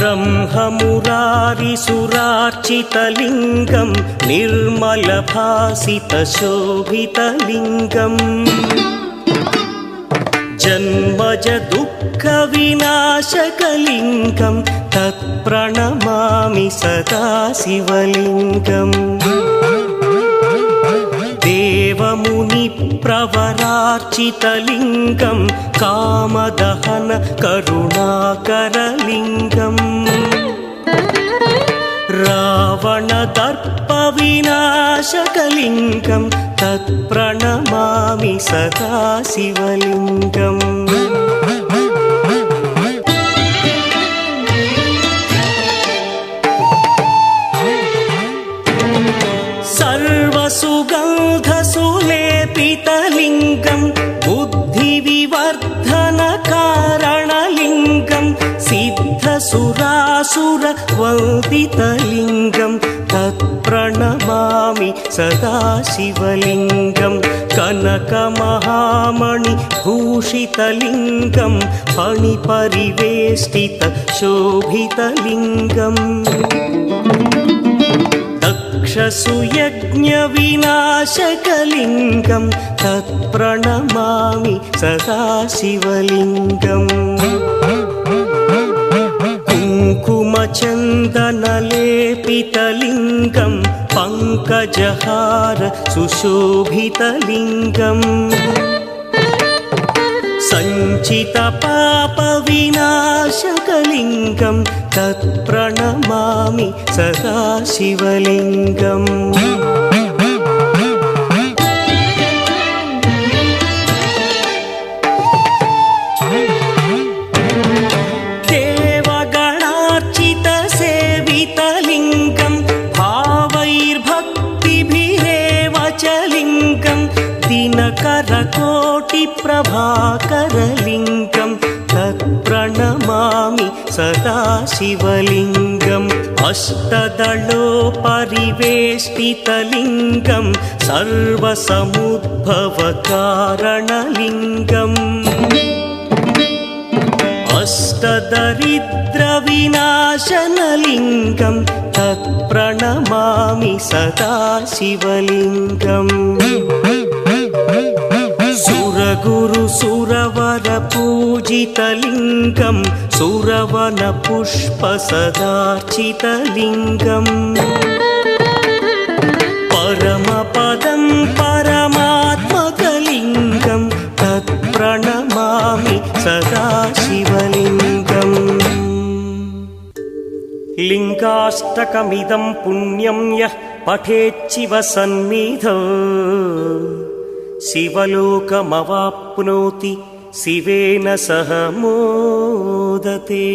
ब्रह्ममुरारिसुरार्चितलिङ्गं निर्मलभासितशोभितलिङ्गम् जन्मज दुःखविनाशकलिङ्गं तत्प्रणमामि सदा शिवलिङ्गम् देवमुनिप्रवरार्चितलिङ्गं कामदहन करुणाकरलिङ्गम् रावणदर्पविनाशकलिङ्गं तत्प्रणमामि सदा शिवलिङ्गम् सर्वसुगन्धसुलेपितलिङ्गं बुद्धिविवर्धनकारणलिङ्गं सिद्धसुरासुरवन्दितलिङ्गं तत्प्रणमामि सदा शिवलिङ्गं कनकमहामणिभूषितलिङ्गं फणिपरिवेष्टितशोभितलिङ्गम् दक्षसुयज्ञविनाशकलिङ्गं तत्प्रणमामि सदा शिवलिङ्गम् कुङ्कुमचन्दनलेपितलिङ्गं पङ्कजहार सुशोभितलिङ्गम् सञ्चितपापविनाशकलिङ्गं तत्प्रणमामि सदा शिवलिङ्गम् देवगणार्चितसेवितलिङ्गं भावैर्भक्तिभिरेव च लिङ्गं दिनकरकोटिप्रभाकरलिङ्गं तत्प्रणमामि सदा शिवलिङ्गम् अष्टदलोपरिवेष्टितलिङ्गं सर्वसमुद्भवकारणलिङ्गम् अष्टदरिद्रविनाशनलिङ्गं तत्प्रणमामि सदा शिवलिङ्गम् सुरगुरुसुरवरपूजितलिङ्गं सुरवनपुष्पसदार्चितलिङ्गम् परमपदं परमात्मकलिङ्गं तत्प्रणमामि सदा शिवलिङ्गम् लिङ्गाष्टकमिदं पुण्यं यः पठेच्छिव सन्निधौ शिवलोकमवाप्नोति शिवेन सह मोदते।